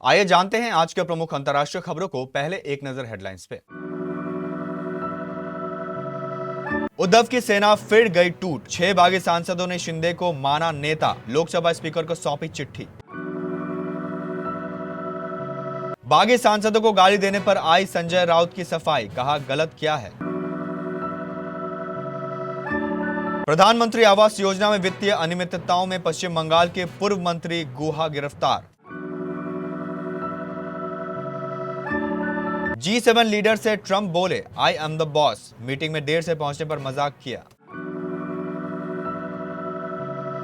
आइए जानते हैं आज के प्रमुख अंतर्राष्ट्रीय खबरों को। पहले एक नजर हेडलाइंस पे। उद्धव की सेना फिर गई टूट, 6 बागी सांसदों ने शिंदे को माना नेता, लोकसभा स्पीकर को सौंपी चिट्ठी। बागी सांसदों को गाली देने पर आई संजय राउत की सफाई, कहा गलत क्या है। प्रधानमंत्री आवास योजना में वित्तीय अनियमितताओं में पश्चिम बंगाल के पूर्व मंत्री गुहा गिरफ्तार। G7 लीडर से ट्रंप बोले I am the boss, meeting में देर से पहुंचने पर मजाक किया।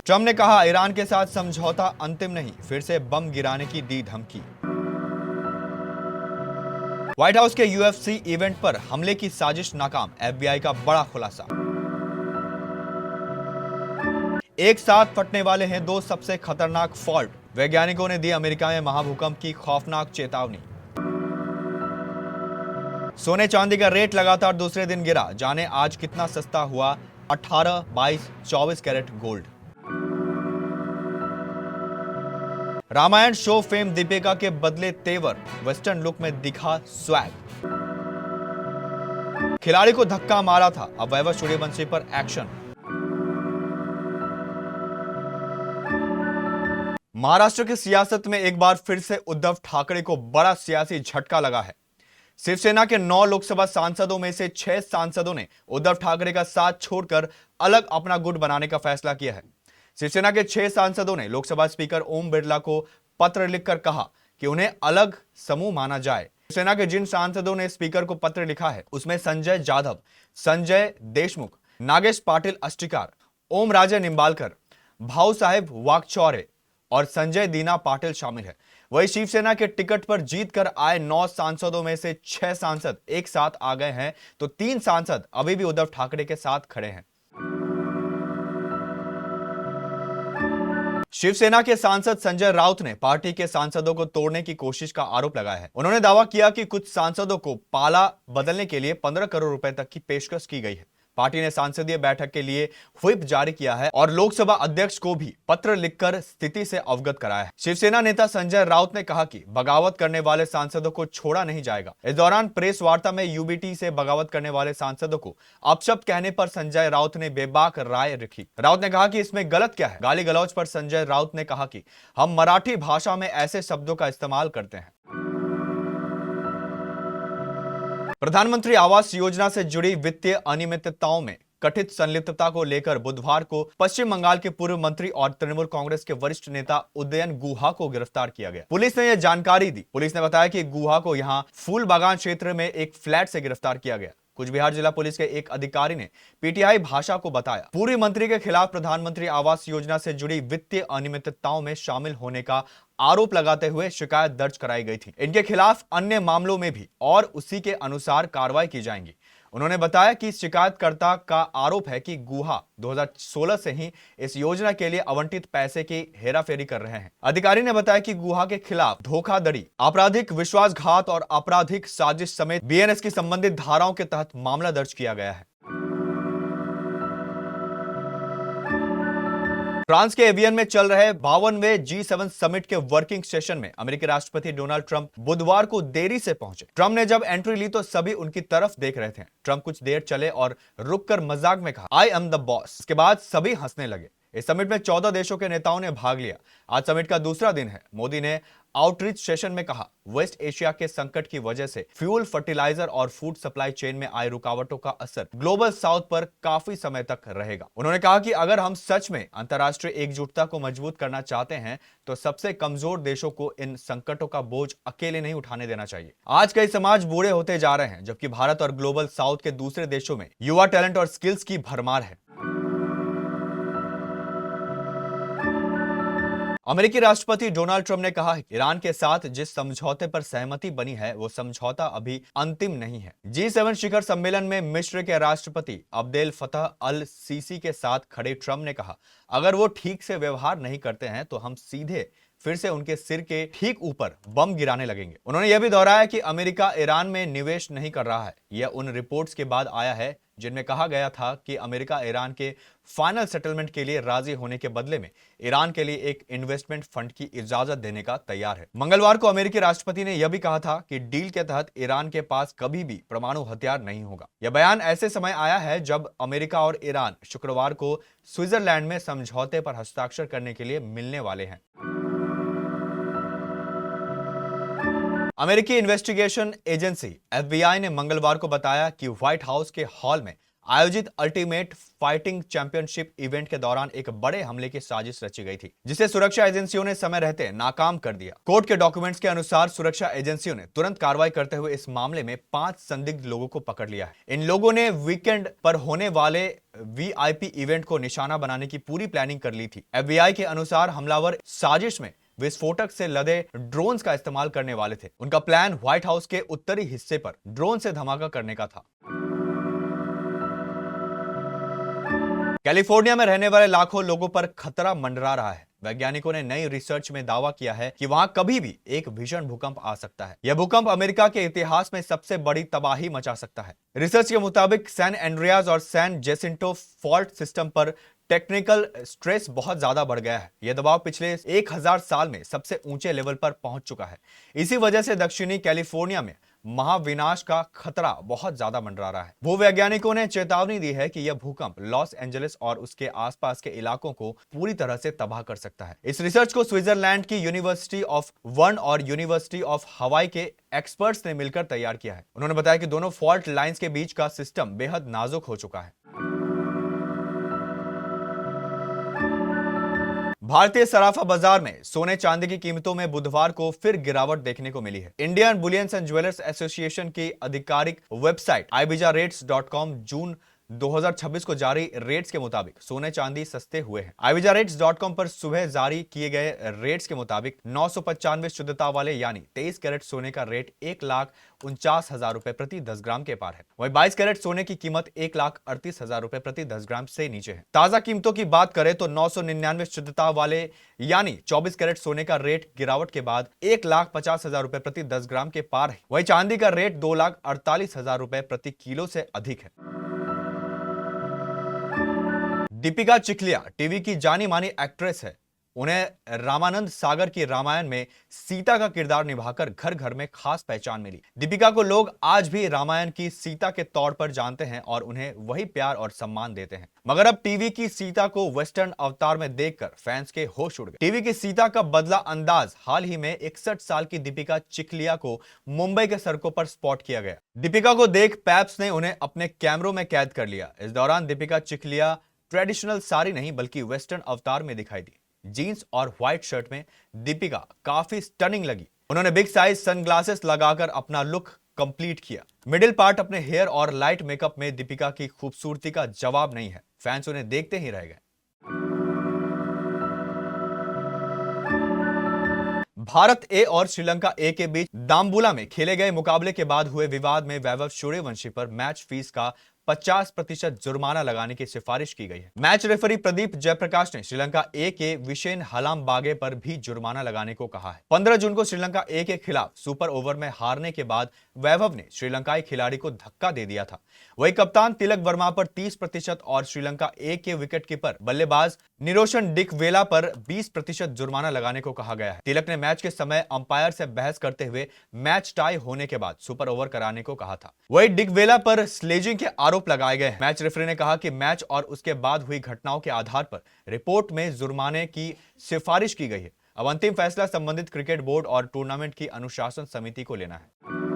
ट्रंप ने कहा ईरान के साथ समझौता अंतिम नहीं, फिर से बम गिराने की दी धमकी। व्हाइट हाउस के UFC इवेंट पर हमले की साजिश नाकाम, FBI का बड़ा खुलासा। एक साथ फटने वाले हैं दो सबसे खतरनाक फॉल्ट, वैज्ञानिकों ने दी अमेरिका में महाभूकंप की खौफनाक चेतावनी। सोने चांदी का रेट लगातार दूसरे दिन गिरा, जाने आज कितना सस्ता हुआ 18, 22, 24 carat gold. Ramayan show fame Deepika के बदले तेवर, वेस्टर्न लुक में दिखा स्वैग। खिलाड़ी को धक्का मारा था, अब वैभव सूर्यवंशी पर एक्शन। महाराष्ट्र की सियासत में एक बार फिर से उद्धव ठाकरे को बड़ा सियासी झटका लगा है। शिवसेना के 9 लोकसभा सांसदों में से 6 सांसदों ने उद्धव ठाकरे का साथ छोड़कर अलग अपना गुट बनाने का फैसला किया है। शिवसेना के 6 सांसदों ने लोकसभा स्पीकर ओम बिरला को पत्र लिखकर कहा कि उन्हें अलग समूह माना जाए। शिवसेना के जिन सांसदों ने स्पीकर को पत्र लिखा है उसमें संजय जाधव, संजय देशमुख, नागेश पाटिल अस्टिकार, ओम राजे निंबालकर, भाऊ साहेब वाकचौरे और संजय दीना पाटिल शामिल है। वही शिवसेना के टिकट पर जीतकर आए 9 सांसदों में से 6 सांसद एक साथ आ गए हैं, तो 3 सांसद अभी भी उद्धव ठाकरे के साथ खड़े हैं। शिवसेना के सांसद संजय राउत ने पार्टी के सांसदों को तोड़ने की कोशिश का आरोप लगाया है। उन्होंने दावा किया कि कुछ सांसदों को पाला बदलने के लिए 15 करोड़ रुपए तक की पेशकश की गई है। पार्टी ने सांसदीय बैठक के लिए व्हिप जारी किया है और लोकसभा अध्यक्ष को भी पत्र लिखकर स्थिति से अवगत कराया है। शिवसेना नेता संजय राउत ने कहा कि बगावत करने वाले सांसदों को छोड़ा नहीं जाएगा। इस दौरान प्रेस वार्ता में यूबीटी से बगावत करने वाले सांसदों को अपशब्द कहने पर संजय राउत ने बेबाक राय रखी। राउत ने कहा कि इसमें गलत क्या है। गाली गलौज पर संजय राउत ने कहा कि हम मराठी भाषा में ऐसे शब्दों का इस्तेमाल करते हैं। प्रधानमंत्री आवास योजना से जुड़ी वित्तीय अनियमितताओं में कथित संलिप्तता को लेकर बुधवार को पश्चिम बंगाल के पूर्व मंत्री और तृणमूल कांग्रेस के वरिष्ठ नेता उदयन गुहा को गिरफ्तार किया गया। पुलिस ने यह जानकारी दी। पुलिस ने बताया कि गुहा को यहां फूल बागान क्षेत्र में एक फ्लैट से गिरफ्तार किया गया। कुछ बिहार जिला पुलिस के एक अधिकारी ने पीटीआई भाषा को बताया, पूर्व मंत्री के खिलाफ प्रधानमंत्री आवास योजना से जुड़ी वित्तीय अनियमितताओं में शामिल होने का आरोप लगाते हुए शिकायत दर्ज कराई गई थी। इनके खिलाफ अन्य मामलों में भी और उसी के अनुसार कार्रवाई की जाएगी। उन्होंने बताया कि शिकायतकर्ता का आरोप है कि गुहा 2016 से ही इस योजना के लिए आवंटित पैसे की हेराफेरी कर रहे हैं। अधिकारी ने बताया कि गुहा के खिलाफ धोखाधड़ी, आपराधिक विश्वासघात और आपराधिक साजिश समेत बीएनएस की संबंधित धाराओं के तहत मामला दर्ज किया गया है। फ्रांस के एवियन में चल रहे 52वें G7 समिट के वर्किंग सेशन में अमेरिकी राष्ट्रपति डोनाल्ड ट्रंप बुधवार को देरी से पहुंचे। ट्रंप ने जब एंट्री ली तो सभी उनकी तरफ देख रहे थे। ट्रंप कुछ देर चले और रुककर मजाक में कहा आई एम द बॉस। इसके बाद सभी हंसने लगे। इस समिट में 14 देशों के नेताओं ने भाग लिया। आज समिट का दूसरा दिन है। मोदी ने आउटरीच सेशन में कहा वेस्ट एशिया के संकट की वजह से फ्यूल, फर्टिलाइजर और फूड सप्लाई चेन में आए रुकावटों का असर ग्लोबल साउथ पर काफी समय तक रहेगा। उन्होंने कहा कि अगर हम सच में अंतर्राष्ट्रीय एकजुटता को मजबूत करना चाहते हैं तो सबसे कमजोर देशों को इन संकटों का बोझ अकेले नहीं उठाने देना चाहिए। आज कई समाज बूढ़े होते जा रहे हैं, जबकि भारत और ग्लोबल साउथ के दूसरे देशों में युवा टैलेंट और स्किल्स की भरमार है। अमेरिकी राष्ट्रपति डोनाल्ड ट्रंप ने कहा ईरान के साथ जिस समझौते पर सहमति बनी है वो समझौता अभी अंतिम नहीं है। G7 शिखर सम्मेलन में मिस्र के राष्ट्रपति अब्देल फतह अल सीसी के साथ खड़े ट्रंप ने कहा अगर वो ठीक से व्यवहार नहीं करते हैं तो हम सीधे फिर से उनके सिर के ठीक ऊपर बम गिराने लगेंगे। उन्होंने यह भी दोहराया कि अमेरिका ईरान में निवेश नहीं कर रहा है। यह उन रिपोर्ट्स के बाद आया है जिनमें कहा गया था कि अमेरिका ईरान के फाइनल सेटलमेंट के लिए राजी होने के बदले में ईरान के लिए एक इन्वेस्टमेंट फंड की इजाजत देने का तैयार है। मंगलवार को अमेरिकी राष्ट्रपति ने यह भी कहा था कि डील के तहत ईरान के पास कभी भी परमाणु हथियार नहीं होगा। यह बयान ऐसे समय आया है जब अमेरिका और ईरान शुक्रवार को स्विट्जरलैंड में समझौते पर हस्ताक्षर करने के लिए मिलने वाले हैं। अमेरिकी इन्वेस्टिगेशन एजेंसी एफबीआई ने मंगलवार को बताया कि व्हाइट हाउस के हॉल में आयोजित अल्टीमेट फाइटिंग चैंपियनशिप इवेंट के दौरान एक बड़े हमले की साजिश रची गई थी, जिसे सुरक्षा एजेंसियों ने समय रहते नाकाम कर दिया। कोर्ट के डॉक्यूमेंट्स के अनुसार सुरक्षा एजेंसियों ने तुरंत कार्रवाई करते हुए इस मामले में 5 संदिग्ध लोगों को पकड़ लिया है। इन लोगों ने वीकेंड पर होने वाले वीआईपी इवेंट को निशाना बनाने की पूरी प्लानिंग कर ली थी। एफबीआई के अनुसार हमलावर साजिश में विस्फोटक से लदे ड्रोन्स का इस्तेमाल करने वाले थे। उनका प्लान व्हाइट हाउस के उत्तरी हिस्से पर ड्रोन से धमाका करने का था। कैलिफोर्निया में रहने वाले लाखों लोगों पर खतरा मंडरा रहा है। वैज्ञानिकों ने नई रिसर्च में दावा किया है कि वहां कभी भी एक भीषण भूकंप आ सकता है। यह भूकंप अमेरिका के इतिहास में सबसे बड़ी तबाही मचा सकता है। रिसर्च के मुताबिक सैन एंड्रियास और सैन जेसिंटो फॉल्ट सिस्टम पर टेक्निकल स्ट्रेस बहुत ज्यादा बढ़ गया है। यह दबाव पिछले 1000 साल में सबसे ऊंचे लेवल पर पहुंच चुका है। इसी वजह से दक्षिणी कैलिफोर्निया में महाविनाश का खतरा बहुत ज्यादा मंडरा रहा है। भूवैज्ञानिकों ने चेतावनी दी है कि यह भूकंप लॉस एंजलिस और उसके आसपास के इलाकों को पूरी तरह से तबाह कर सकता है। इस रिसर्च को स्विट्जरलैंड की यूनिवर्सिटी ऑफ बर्न और यूनिवर्सिटी ऑफ हवाई के एक्सपर्ट्स ने मिलकर तैयार किया है। उन्होंने बताया कि दोनों फॉल्ट लाइंस के बीच का सिस्टम बेहद नाजुक हो चुका है। भारतीय सराफा बाजार में सोने चांदी की कीमतों में बुधवार को फिर गिरावट देखने को मिली है। Indian bullions and jewellers association की आधिकारिक वेबसाइट ibiza-rates.com जून 2026 को जारी रेट्स के मुताबिक सोने चांदी सस्ते हुए हैं। ibiza-rates.com पर सुबह जारी किए गए रेट्स के मुताबिक 995 शुद्धता वाले यानी 23 कैरेट सोने का रेट 1,49,000 रुपए प्रति 10 ग्राम के पार है। वहीं 22 कैरेट सोने की कीमत 1,38,000 रुपए प्रति 10 ग्राम से नीचे है। ताजा कीमतों की बात करें तो 999 शुद्धता वाले यानी 24 कैरेट सोने का रेट गिरावट के बाद 1,50,000 रुपए प्रति 10 ग्राम के पार है। वहीं चांदी का रेट 2,48,000 रुपए प्रति किलो से अधिक है। दीपिका चिखलिया टीवी की जानी मानी एक्ट्रेस है। उन्हें रामानंद सागर की रामायण में सीता का किरदार निभाकर घर घर में खास पहचान मिली। दीपिका को लोग आज भी रामायण की सीता के तौर पर जानते हैं और उन्हें वही प्यार और सम्मान देते हैं। मगर अब टीवी की सीता को वेस्टर्न अवतार में देखकर फैंस के होश उड़ गए। टीवी की सीता का बदला अंदाज हाल ही में 61 साल की दीपिका चिखलिया को मुंबई के सड़कों पर स्पॉट किया गया। दीपिका को देख पैप्स ने उन्हें अपने कैमरों में कैद कर लिया। इस दौरान दीपिका चिखलिया ट्रेडिशनल साड़ी नहीं बल्कि वेस्टर्न अवतार में दिखाई दी। जीन्स और व्हाइट शर्ट में दीपिका काफी स्टनिंग लगी। उन्होंने बिग साइज सनग्लासेस लगाकर अपना लुक कंप्लीट किया। मिडिल पार्ट अपने हेयर और लाइट मेकअप में दीपिका की खूबसूरती का जवाब नहीं है। फैंस उन्हें देखते ही रह गए। भारत ए और श्रीलंका ए के बीच दाम्बुला में खेले गए मुकाबले के बाद हुए विवाद में वैभव सूर्यवंशी पर मैच फीस का 50% जुर्माना लगाने की सिफारिश की गई है। मैच रेफरी प्रदीप जयप्रकाश ने श्रीलंका ए के विशेन हलाम बागे पर भी जुर्माना लगाने को कहा है। 15 जून को श्रीलंका ए के खिलाफ सुपर ओवर में हारने के बाद वैभव ने श्रीलंकाई खिलाड़ी को धक्का दे दिया था। वही कप्तान तिलक वर्मा पर 30% और श्रीलंका ए के विकेटकीपर बल्लेबाज निरोशन डिकवेला पर 20% जुर्माना लगाने को कहा गया है। तिलक ने मैच के समय अंपायर से बहस करते हुए मैच टाई होने के बाद सुपर ओवर कराने को कहा था। वही डिकवेला पर स्लेजिंग के आरोप लगाए गए। मैच रेफरी ने कहा कि मैच और उसके बाद हुई घटनाओं के आधार पर रिपोर्ट में जुर्माने की सिफारिश की गई है। अब अंतिम फैसला संबंधित क्रिकेट बोर्ड और टूर्नामेंट की अनुशासन समिति को लेना है।